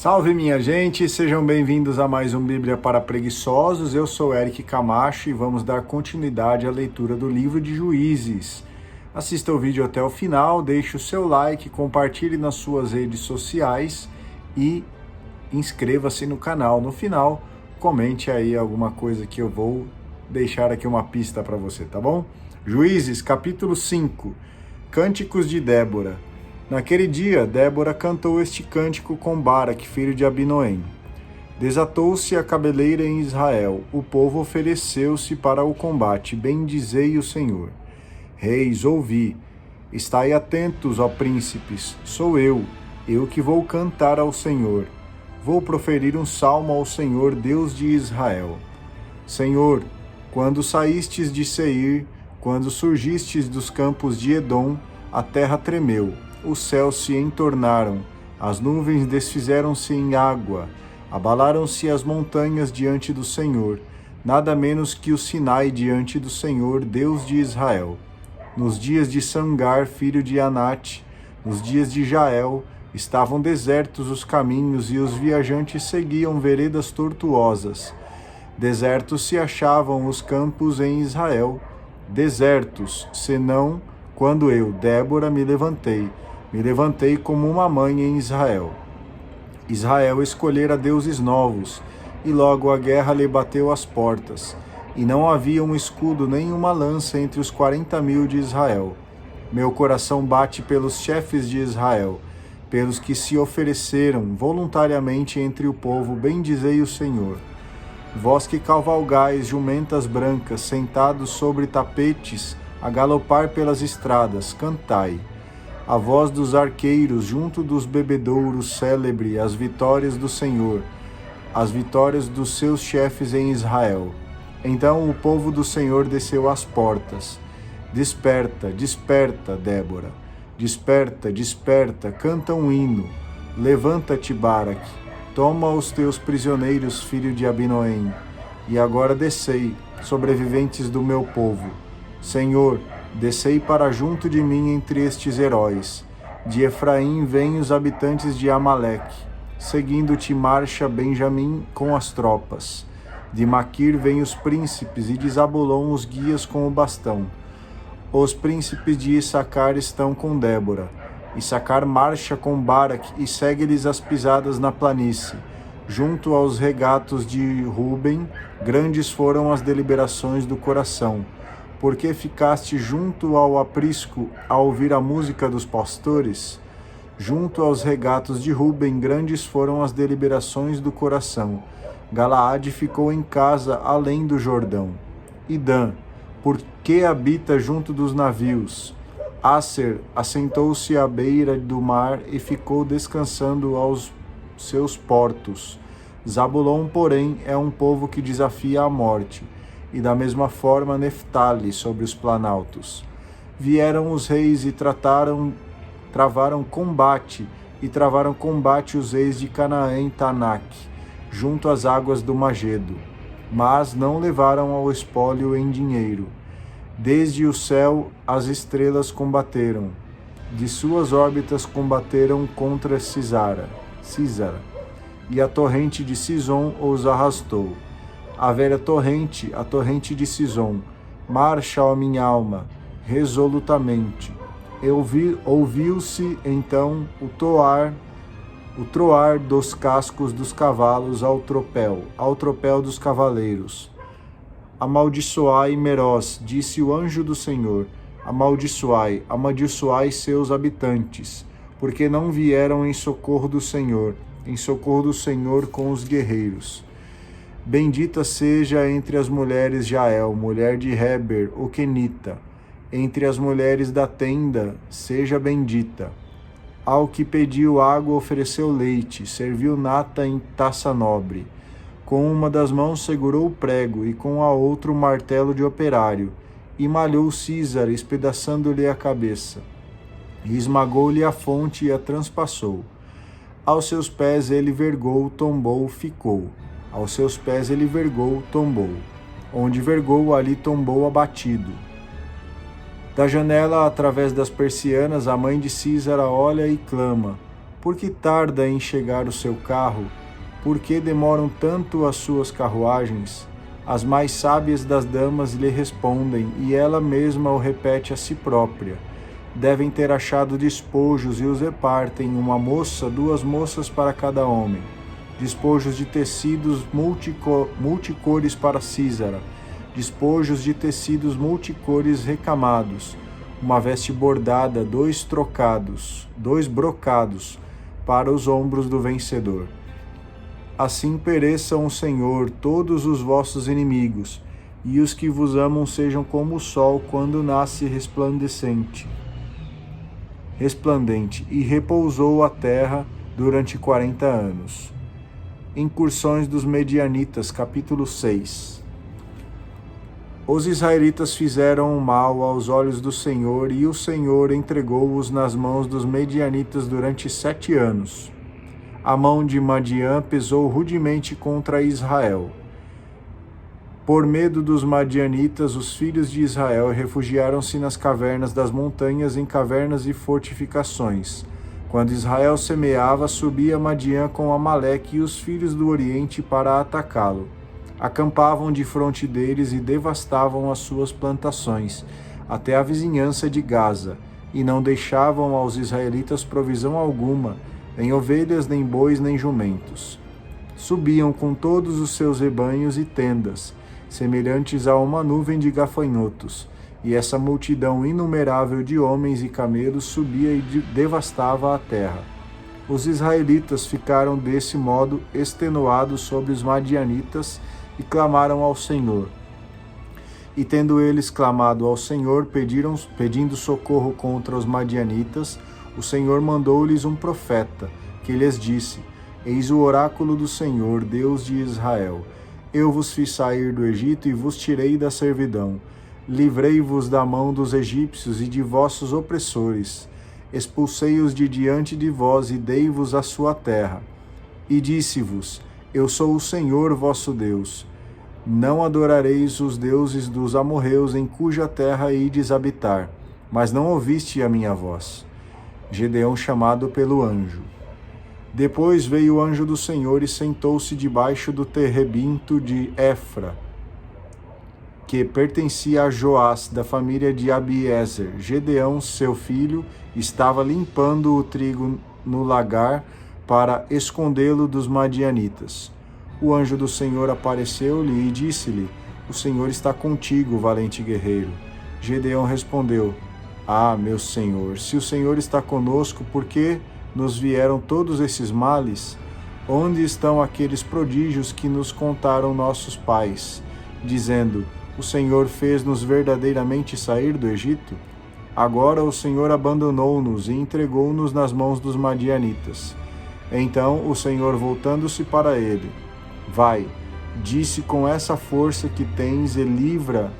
Salve minha gente, sejam bem-vindos a mais um Bíblia para Preguiçosos. Eu sou Eric Camacho e vamos dar continuidade à leitura do livro de Juízes. Assista o vídeo até o final, deixe o seu like, compartilhe nas suas redes sociais e inscreva-se no canal. No final, comente aí alguma coisa que eu vou deixar aqui uma pista para você, tá bom? Juízes, capítulo 5, Cânticos de Débora. Naquele dia, Débora cantou este cântico com Baraque, filho de Abinoém. Desatou-se a cabeleira em Israel, o povo ofereceu-se para o combate, bendizei o Senhor. Reis, ouvi, estai atentos, ó príncipes, sou eu que vou cantar ao Senhor. Vou proferir um salmo ao Senhor, Deus de Israel. Senhor, quando saístes de Seir, quando surgistes dos campos de Edom, a terra tremeu. Os céus se entornaram, as nuvens desfizeram-se em água, abalaram-se as montanhas diante do Senhor, nada menos que o Sinai diante do Senhor, Deus de Israel. Nos dias de Sangar, filho de Anate, nos dias de Jael, estavam desertos os caminhos e os viajantes seguiam veredas tortuosas. Desertos se achavam os campos em Israel, desertos, senão quando eu, Débora, me levantei como uma mãe em Israel. Israel escolhera deuses novos, e logo a guerra lhe bateu às portas, e não havia um escudo nem uma lança entre os 40.000 de Israel. Meu coração bate pelos chefes de Israel, pelos que se ofereceram voluntariamente entre o povo, bendizei o Senhor. Vós que cavalgais jumentas brancas, sentados sobre tapetes, a galopar pelas estradas, cantai. A voz dos arqueiros junto dos bebedouros célebre as vitórias do Senhor, as vitórias dos seus chefes em Israel. Então o povo do Senhor desceu às portas. Desperta, desperta, Débora. Desperta, desperta, canta um hino. Levanta-te, Baraque. Toma os teus prisioneiros, filho de Abinoém. E agora descei, sobreviventes do meu povo. Senhor, descei para junto de mim entre estes heróis. De Efraim vêm os habitantes de Amaleque. Seguindo-te marcha Benjamim com as tropas. De Maquir vêm os príncipes e de Zabulon os guias com o bastão. Os príncipes de Issacar estão com Débora. Issacar marcha com Baraque e segue-lhes as pisadas na planície. Junto aos regatos de Ruben, grandes foram as deliberações do coração. Porque ficaste junto ao aprisco a ouvir a música dos pastores? Junto aos regatos de Ruben, grandes foram as deliberações do coração. Galaade ficou em casa além do Jordão. E Dan, por que habita junto dos navios? Asser assentou-se à beira do mar e ficou descansando aos seus portos. Zabulon, porém, é um povo que desafia a morte. E da mesma forma Neftali sobre os planaltos. Vieram os reis e travaram combate os reis de Canaã em Tanak, junto às águas do Magedo, mas não levaram ao espólio em dinheiro. Desde o céu as estrelas combateram, de suas órbitas combateram contra Císara, e a torrente de Sison os arrastou. A velha torrente, a torrente de Sison, marcha, ó minha alma, resolutamente. Ouviu-se então o troar dos cascos dos cavalos ao tropel dos cavaleiros. Amaldiçoai Meroz, disse o anjo do Senhor, amaldiçoai seus habitantes, porque não vieram em socorro do Senhor com os guerreiros. Bendita seja entre as mulheres Jael, mulher de Heber, o Quenita. Entre as mulheres da tenda, seja bendita. Ao que pediu água, ofereceu leite, serviu nata em taça nobre. Com uma das mãos segurou o prego, e com a outra o martelo de operário, e malhou Císara, espedaçando-lhe a cabeça. E esmagou-lhe a fonte e a transpassou. Aos seus pés ele vergou, tombou, ficou. Aos seus pés ele vergou, tombou. Onde vergou, ali tombou abatido. Da janela, através das persianas, a mãe de Císara olha e clama. Por que tarda em chegar o seu carro? Por que demoram tanto as suas carruagens? As mais sábias das damas lhe respondem, e ela mesma o repete a si própria. Devem ter achado despojos e os repartem, uma moça, 2 moças para cada homem. Despojos de tecidos multicores para Císara, despojos de tecidos multicores recamados, uma veste bordada, 2 brocados, para os ombros do vencedor. Assim pereçam o Senhor todos os vossos inimigos, e os que vos amam sejam como o sol quando nasce resplandente, e repousou a terra durante 40 anos. Incursões dos Medianitas, capítulo 6. Os israelitas fizeram o mal aos olhos do Senhor, e o Senhor entregou-os nas mãos dos Medianitas durante 7 anos. A mão de Madian pesou rudemente contra Israel. Por medo dos Madianitas, os filhos de Israel refugiaram-se nas cavernas das montanhas, em cavernas e fortificações. Quando Israel semeava, subia Madian com Amaleque e os filhos do Oriente para atacá-lo. Acampavam defronte deles e devastavam as suas plantações, até a vizinhança de Gaza, e não deixavam aos israelitas provisão alguma, nem ovelhas, nem bois, nem jumentos. Subiam com todos os seus rebanhos e tendas, semelhantes a uma nuvem de gafanhotos, e essa multidão inumerável de homens e camelos subia e devastava a terra. Os israelitas ficaram desse modo extenuados sobre os madianitas e clamaram ao Senhor. E tendo eles clamado ao Senhor, pedindo socorro contra os madianitas, o Senhor mandou-lhes um profeta, que lhes disse: Eis o oráculo do Senhor, Deus de Israel. Eu vos fiz sair do Egito e vos tirei da servidão. Livrei-vos da mão dos egípcios e de vossos opressores. Expulsei-os de diante de vós e dei-vos a sua terra. E disse-vos: Eu sou o Senhor vosso Deus. Não adorareis os deuses dos amorreus em cuja terra ides habitar, mas não ouviste a minha voz. Gedeão chamado pelo anjo. Depois veio o anjo do Senhor e sentou-se debaixo do terebinto de Efra, que pertencia a Joás, da família de Abiezer. Gedeão, seu filho, estava limpando o trigo no lagar para escondê-lo dos madianitas. O anjo do Senhor apareceu-lhe e disse-lhe: O Senhor está contigo, valente guerreiro. Gedeão respondeu: Ah, meu Senhor, se o Senhor está conosco, por que nos vieram todos esses males? Onde estão aqueles prodígios que nos contaram nossos pais, dizendo: O Senhor fez-nos verdadeiramente sair do Egito? Agora o Senhor abandonou-nos e entregou-nos nas mãos dos madianitas. Então o Senhor, voltando-se para ele: Vai, disse com essa força que tens e livra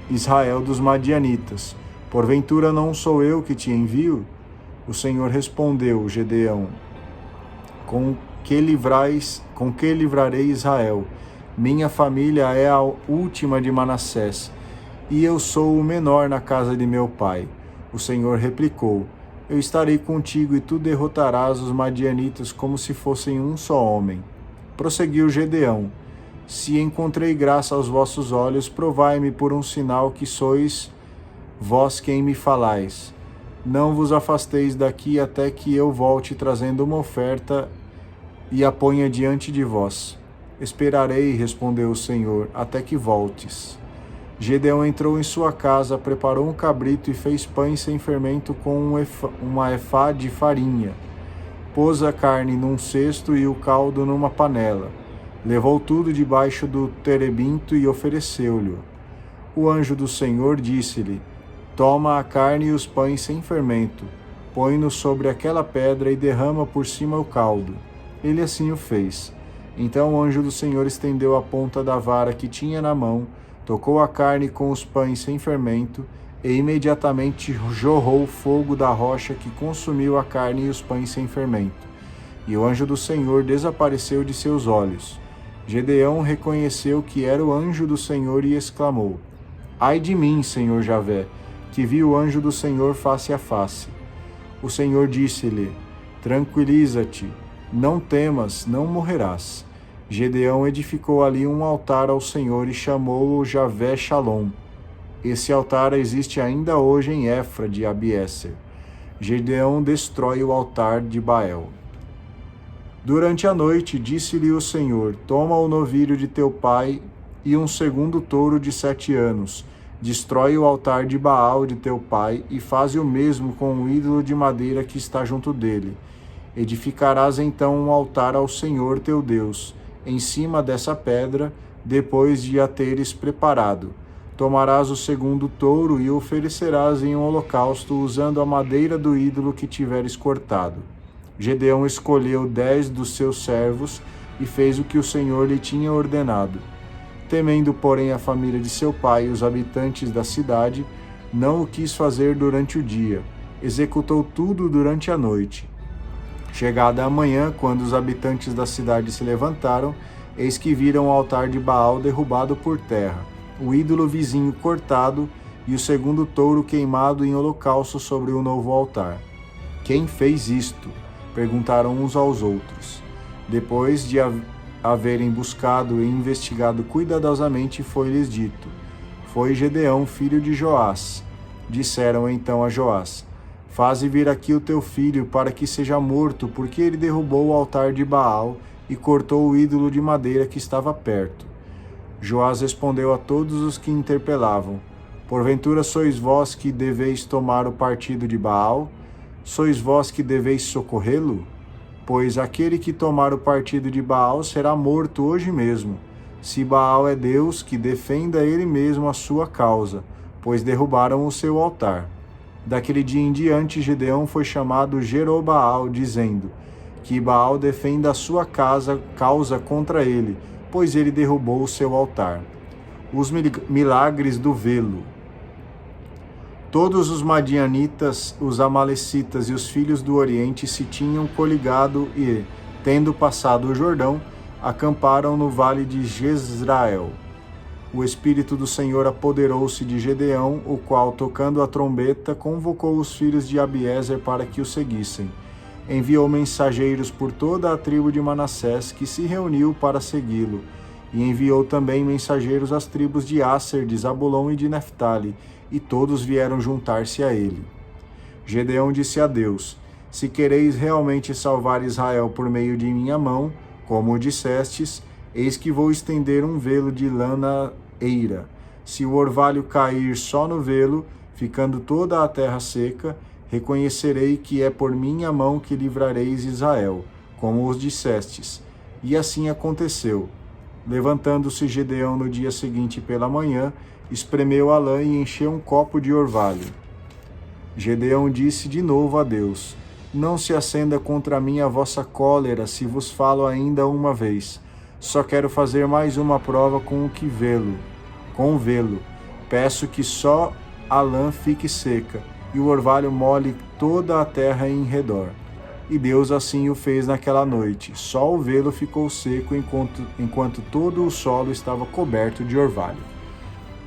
Israel dos madianitas. Porventura não sou eu que te envio? O Senhor respondeu: Gedeão: Com que livrarei Israel? Minha família é a última de Manassés, e eu sou o menor na casa de meu pai. O Senhor replicou: Eu estarei contigo e tu derrotarás os madianitas como se fossem um só homem. Prosseguiu Gedeão: Se encontrei graça aos vossos olhos, provai-me por um sinal que sois vós quem me falais. Não vos afasteis daqui até que eu volte trazendo uma oferta e a ponha diante de vós. Esperarei, respondeu o Senhor, até que voltes. Gedeão entrou em sua casa, preparou um cabrito e fez pães sem fermento com uma efá de farinha. Pôs a carne num cesto e o caldo numa panela. Levou tudo debaixo do terebinto e ofereceu-lhe. O anjo do Senhor disse-lhe: Toma a carne e os pães sem fermento, põe-nos sobre aquela pedra e derrama por cima o caldo. Ele assim o fez. Então o anjo do Senhor estendeu a ponta da vara que tinha na mão, tocou a carne com os pães sem fermento, e imediatamente jorrou o fogo da rocha que consumiu a carne e os pães sem fermento. E o anjo do Senhor desapareceu de seus olhos. Gedeão reconheceu que era o anjo do Senhor e exclamou: Ai de mim, Senhor Javé, que vi o anjo do Senhor face a face. O Senhor disse-lhe: tranquiliza-te, não temas, não morrerás. Gedeão edificou ali um altar ao Senhor e chamou-o Javé Shalom. Esse altar existe ainda hoje em Efra de Abiéser. Gedeão destrói o altar de Baal. Durante a noite disse-lhe o Senhor: toma o novilho de teu pai e um segundo touro de 7 anos. Destrói o altar de Baal de teu pai e faze o mesmo com o ídolo de madeira que está junto dele. Edificarás então um altar ao Senhor teu Deus, em cima dessa pedra, depois de a teres preparado. Tomarás o segundo touro e o oferecerás em um holocausto, usando a madeira do ídolo que tiveres cortado. Gedeão escolheu 10 dos seus servos e fez o que o Senhor lhe tinha ordenado. Temendo, porém, a família de seu pai e os habitantes da cidade, não o quis fazer durante o dia. Executou tudo durante a noite. Chegada a manhã, quando os habitantes da cidade se levantaram, eis que viram o altar de Baal derrubado por terra, o ídolo vizinho cortado e o segundo touro queimado em holocausto sobre o novo altar. Quem fez isto? Perguntaram uns aos outros. Depois de haverem buscado e investigado cuidadosamente, foi-lhes dito: foi Gedeão, filho de Joás. Disseram então a Joás: faze vir aqui o teu filho, para que seja morto, porque ele derrubou o altar de Baal e cortou o ídolo de madeira que estava perto. Joás respondeu a todos os que interpelavam: porventura sois vós que deveis tomar o partido de Baal? Sois vós que deveis socorrê-lo? Pois aquele que tomar o partido de Baal será morto hoje mesmo. Se Baal é Deus, que defenda ele mesmo a sua causa, pois derrubaram o seu altar. Daquele dia em diante, Gedeão foi chamado Jerobaal, dizendo: que Baal defenda a sua causa contra ele, pois ele derrubou o seu altar. Os milagres do velo. Todos os madianitas, os amalecitas e os filhos do Oriente se tinham coligado e, tendo passado o Jordão, acamparam no vale de Jezrael. O Espírito do Senhor apoderou-se de Gedeão, o qual, tocando a trombeta, convocou os filhos de Abiézer para que o seguissem. Enviou mensageiros por toda a tribo de Manassés, que se reuniu para segui-lo, e enviou também mensageiros às tribos de Asser, de Zabulon e de Neftali, e todos vieram juntar-se a ele. Gedeão disse a Deus: se quereis realmente salvar Israel por meio de minha mão, como o dissestes, eis que vou estender um velo de lã na eira. Se o orvalho cair só no velo, ficando toda a terra seca, reconhecerei que é por minha mão que livrareis Israel, como os dissestes. E assim aconteceu. Levantando-se Gedeão no dia seguinte pela manhã, espremeu a lã e encheu um copo de orvalho. Gedeão disse de novo a Deus: não se acenda contra mim a vossa cólera, se vos falo ainda uma vez. Só quero fazer mais uma prova com o velo. Peço que só a lã fique seca, e o orvalho molhe toda a terra em redor. E Deus assim o fez naquela noite. Só o velo ficou seco, enquanto todo o solo estava coberto de orvalho.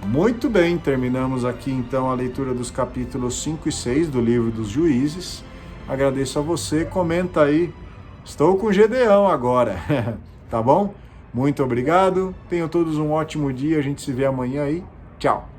Muito bem, terminamos aqui então a leitura dos capítulos 5 e 6 do livro dos Juízes. Agradeço a você, comenta aí. Estou com Gedeão agora, tá bom? Muito obrigado, tenham todos um ótimo dia, a gente se vê amanhã aí. Tchau!